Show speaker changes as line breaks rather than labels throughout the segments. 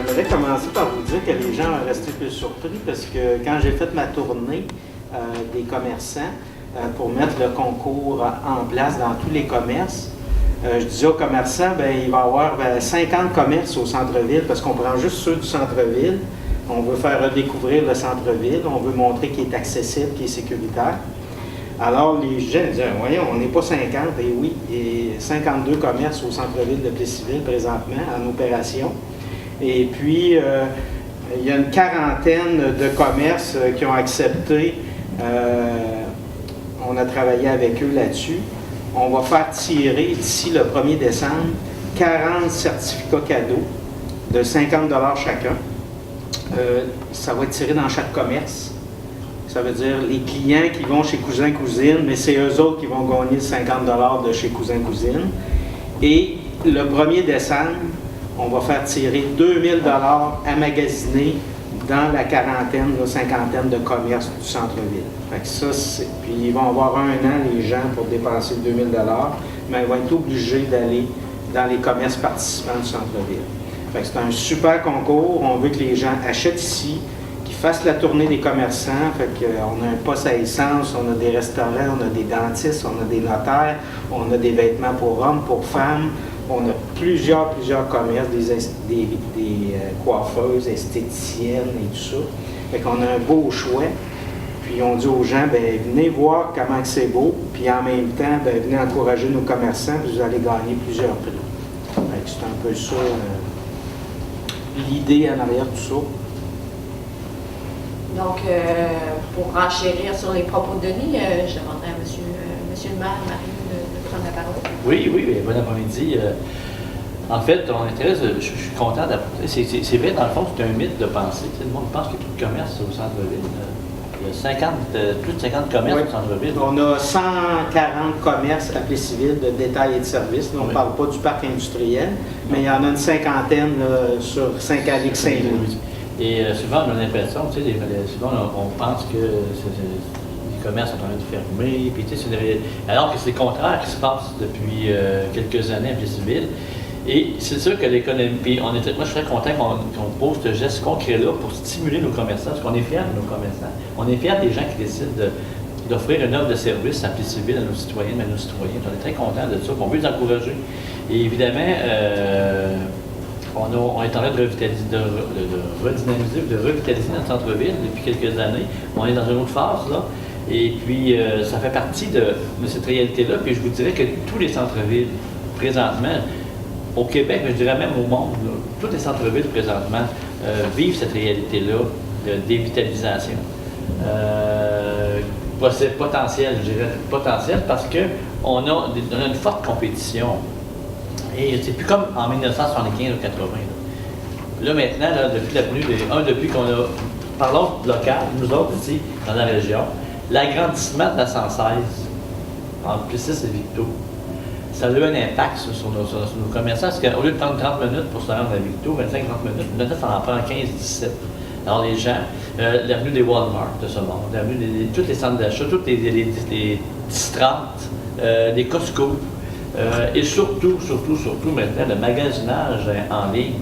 j'aimerais commencer par vous dire que les gens ont resté plus surpris parce que quand j'ai fait ma tournée des commerçants pour mettre le concours en place dans tous les commerces, je disais aux commerçants, bien, il va y avoir 50 commerces au centre-ville parce qu'on prend juste ceux du centre-ville. On veut faire redécouvrir le centre-ville, on veut montrer qu'il est accessible, qu'il est sécuritaire. Alors, les gens disaient, voyons, on n'est pas 50, et oui, il y a 52 commerces au centre-ville de Plessisville présentement en opération. Et puis, il y a une quarantaine de commerces qui ont accepté. On a travaillé avec eux là-dessus. On va faire tirer d'ici le 1er décembre 40 certificats cadeaux de 50 $ chacun. Ça va être tiré dans chaque commerce. Ça veut dire les clients qui vont chez Cousin Cousine, mais c'est eux autres qui vont gagner 50 $ de chez Cousin Cousine. Et le 1er décembre, on va faire tirer 2000 $ à magasiner dans la quarantaine, la cinquantaine de commerces du centre-ville. Fait que ça, puis ils vont avoir un an, les gens, pour dépenser 2000 $, mais ils vont être obligés d'aller dans les commerces participants du centre-ville. Fait que c'est un super concours. On veut que les gens achètent ici, qu'ils fassent la tournée des commerçants. Fait qu'on a un poste à essence, on a des restaurants, on a des dentistes, on a des notaires, on a des vêtements pour hommes, pour femmes. On a plusieurs commerces, des coiffeuses, esthéticiennes et tout ça. Fait qu'on a un beau choix. Puis on dit aux gens, bien, venez voir comment c'est beau, puis en même temps, bien, venez encourager nos commerçants, puis vous allez gagner plusieurs prix. Fait que c'est un peu ça, l'idée en arrière de tout ça.
Donc, pour renchérir sur les propos de Denis, je demanderai à monsieur le maire, Marie, de prendre la parole.
Oui, bon après-midi. En fait, je suis content d'apporter. C'est vrai, dans le fond, c'est un mythe de penser. Tout le monde pense qu'il y a plus de commerce au centre-ville. Il y a plus de 50 commerces au centre-ville.
On a 140 commerces à Plessisville de détail et de services. On ne parle pas du parc industriel, mais il y en a une cinquantaine sur Saint-Alix-Saint-Louis.
Et souvent, on a l'impression, tu sais, souvent on pense que les commerces sont en train de fermer, puis, tu sais, alors que c'est le contraire qui se passe depuis quelques années à Plessisville. Et c'est sûr que l'économie, puis moi je serais content qu'on pose ce geste concret-là pour stimuler nos commerçants, parce qu'on est fiers de nos commerçants. On est fiers des gens qui décident d'offrir une offre de service à Plessisville à nos citoyennes, à nos citoyens. On est très contents de ça, on veut les encourager. Et évidemment, on est en train de redynamiser, de revitaliser notre centre-ville depuis quelques années. On est dans une autre phase, là. Et puis, ça fait partie de cette réalité-là. Puis, je vous dirais que tous les centres-villes, présentement, au Québec, mais je dirais même au monde, là, tous les centres-villes, présentement, vivent cette réalité-là de dévitalisation. Potentiel, je dirais potentiel, parce qu'on a une forte compétition. Et c'est plus comme en 1975 ou 80. Là maintenant, depuis la venue depuis qu'on a, parlons local, nous autres ici, dans la région, l'agrandissement de la 116 entre Plessis et Victo, ça a eu un impact sur nos commerçants, parce qu'au lieu de prendre 30 minutes pour se rendre à Victo, 25-30 minutes, maintenant ça en prend 15-17. Alors les gens, l'avenue des Walmart de ce monde, l'avenue tous les centres d'achat, tous les 10-30, des Costco, et surtout maintenant, le magasinage en ligne,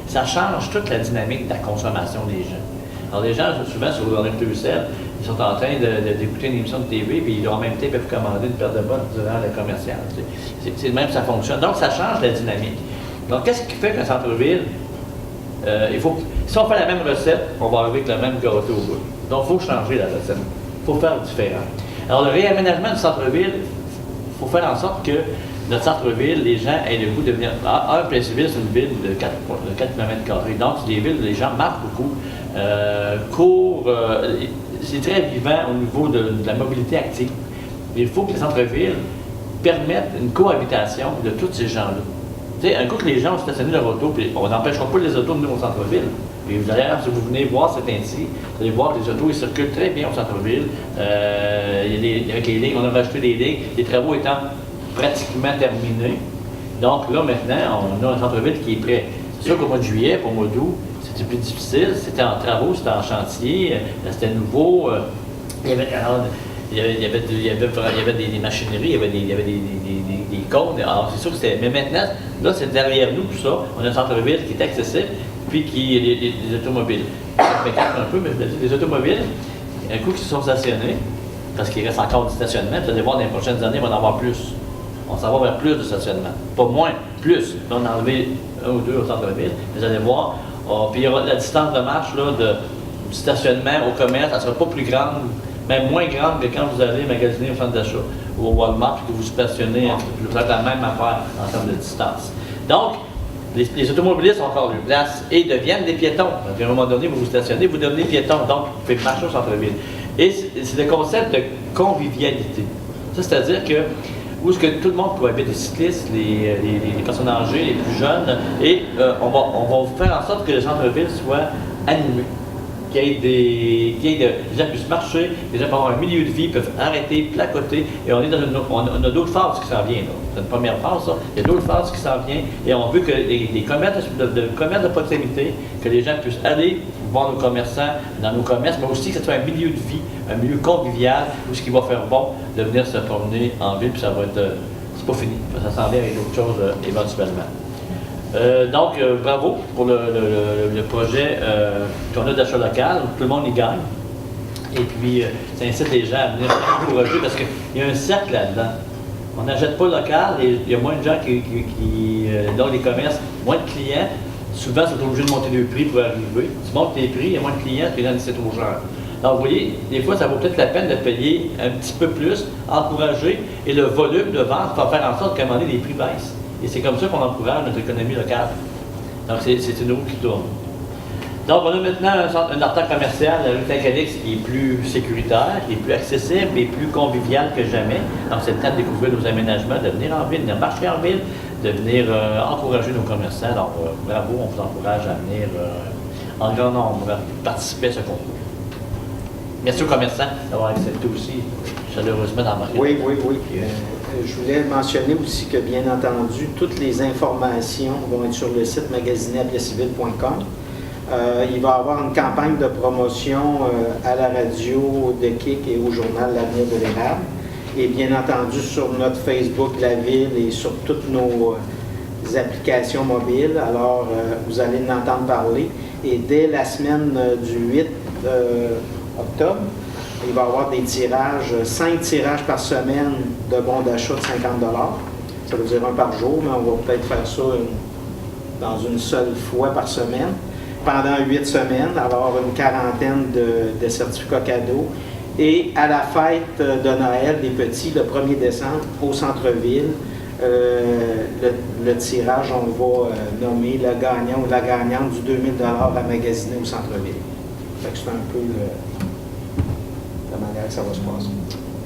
ça change toute la dynamique de la consommation des gens. Alors les gens, souvent sur leur Bruxelles, ils sont en train d'écouter une émission de TV, puis en même temps, ils peuvent commander une paire de bottes durant le commercial. C'est le même, ça fonctionne. Donc ça change la dynamique. Donc qu'est-ce qui fait qu'un centre-ville, si on fait la même recette, on va arriver avec le même gâteau au bout. Donc il faut changer la recette. Il faut faire différent. Alors le réaménagement du centre-ville, il faut faire en sorte que notre centre-ville, les gens aient le goût de venir. Plessisville, c'est une ville de 4 km². Donc, c'est des villes où les gens marchent beaucoup, courent. C'est très vivant au niveau de la mobilité active. Il faut que les centres-villes permettent une cohabitation de tous ces gens-là. Tu sais, un coup que les gens ont stationné leur auto, puis on n'empêchera pas les autos de venir au centre-ville. Puis d'ailleurs, si vous venez voir cet ainsi, vous allez voir que les autos, ils circulent très bien au centre-ville. Avec les lignes, on a rajouté des lignes, les travaux étant pratiquement terminés. Donc là, maintenant, on a un centre-ville qui est prêt. C'est sûr qu'au mois de juillet, au mois d'août, c'était plus difficile, c'était en travaux, c'était en chantier, c'était nouveau. Il y avait des machineries, il y avait des cônes. Alors c'est sûr que c'était. Mais maintenant, là, c'est derrière nous tout ça. On a un centre-ville qui est accessible. puis qui les automobiles. Ça m'écarte un peu, mais les automobiles, un coup qui sont stationnés, parce qu'il reste encore du stationnement, vous allez voir dans les prochaines années, on va en avoir plus. On s'en va vers plus de stationnement. Pas moins, plus. Là, on a enlevé un ou deux au centre-ville, mais vous allez voir, puis il y aura la distance de marche là, du stationnement au commerce, elle ne sera pas plus grande, même moins grande que quand vous allez magasiner au centre d'achat ou au Walmart, puis que vous stationnez, vous faites la même affaire en termes de distance. Donc, les automobilistes ont encore une place et deviennent des piétons. Donc, à un moment donné, vous vous stationnez, vous devenez piéton, donc vous pouvez marcher au centre-ville. Et c'est le concept de convivialité. Ça, c'est-à-dire que où est-ce que tout le monde cohabite, les cyclistes, les personnes âgées, les plus jeunes, et on va faire en sorte que le centre-ville soit animé. Les gens puissent marcher, les gens peuvent avoir un milieu de vie, peuvent arrêter, placoter, et on a d'autres phases qui s'en viennent. C'est une première phase, ça. Il y a d'autres phases qui s'en viennent, et on veut que les commerces de proximité, que les gens puissent aller voir nos commerçants dans nos commerces, mais aussi que ce soit un milieu de vie, un milieu convivial, où ce qui va faire bon de venir se promener en ville, puis ça va être... c'est pas fini, ça s'en vient avec d'autres choses éventuellement. Donc, bravo pour le projet qu'on a d'achat local, tout le monde y gagne. Et puis, ça incite les gens à venir encourager parce qu'il y a un cercle là-dedans. On n'achète pas local et il y a moins de gens qui dans les commerces, moins de clients. Souvent, c'est obligé de monter le prix pour arriver. Tu montes les prix, il y a moins de clients, puis là, c'est trop cher. Donc, vous voyez, des fois, ça vaut peut-être la peine de payer un petit peu plus, encourager, et le volume de vente va faire en sorte qu'à un moment donné, les prix baissent. Et c'est comme ça qu'on encourage notre économie locale. Donc, c'est une roue qui tourne. Donc, on a maintenant un artère commercial, la rue Saint-Calix, qui est plus sécuritaire, qui est plus accessible et plus convivial que jamais. Donc, c'est le temps de découvrir nos aménagements, de venir en ville, de venir marcher en ville, de venir encourager nos commerçants. Donc, bravo, on vous encourage à venir en grand nombre participer à ce concours. Merci aux commerçants d'avoir accepté aussi chaleureusement d'embarquer.
Oui. Je voulais mentionner aussi que, bien entendu, toutes les informations vont être sur le site magasinerpiècecivile.com. Il va y avoir une campagne de promotion à la radio de KIC et au journal L'Avenir de l'Érable. Et bien entendu, sur notre Facebook La Ville et sur toutes nos applications mobiles. Alors, vous allez en entendre parler. Et dès la semaine du 8 octobre, il va y avoir des tirages, 5 tirages par semaine de bons d'achat de 50 $. Ça veut dire un par jour, mais on va peut-être faire ça dans une seule fois par semaine. Pendant 8 semaines, alors une quarantaine de certificats cadeaux. Et à la fête de Noël des petits, le 1er décembre, au centre-ville, le tirage, on va nommer le gagnant ou la gagnante du 2000 $ à magasiner au centre-ville. Fait que c'est un peu la manière que ça va se passer.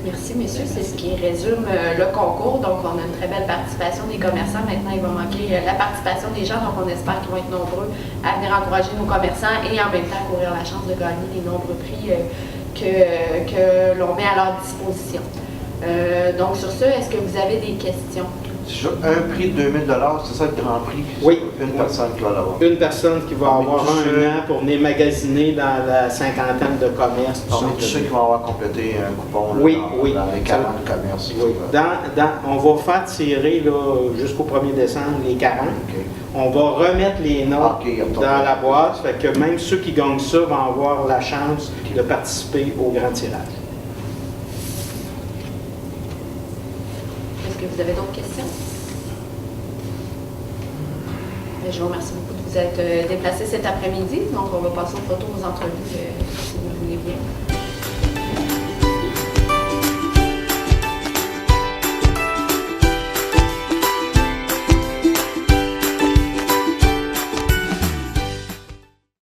Merci, messieurs. C'est ce qui résume le concours. Donc, on a une très belle participation des commerçants. Maintenant, il va manquer la participation des gens. Donc, on espère qu'ils vont être nombreux à venir encourager nos commerçants et en même temps courir la chance de gagner les nombreux prix que l'on met à leur disposition. Donc, sur ce, est-ce que vous avez des questions?
Un prix de 2000 $, c'est ça le grand prix?
Oui.
Une personne qui va l'avoir.
Une personne qui va avoir un an pour venir magasiner dans la cinquantaine de commerces.
Tous ceux qui vont avoir complété un coupon là, dans les 40 commerces.
Oui. On va faire tirer jusqu'au 1er décembre les 40.
Okay.
On va remettre les notes dans la boîte. Fait que même ceux qui gagnent ça vont avoir la chance de participer au grand tirage.
Est-ce que vous avez d'autres questions? Je vous remercie beaucoup de vous être déplacés cet après-midi. Donc, on va passer aux photos, aux entrevues, si vous le voulez bien.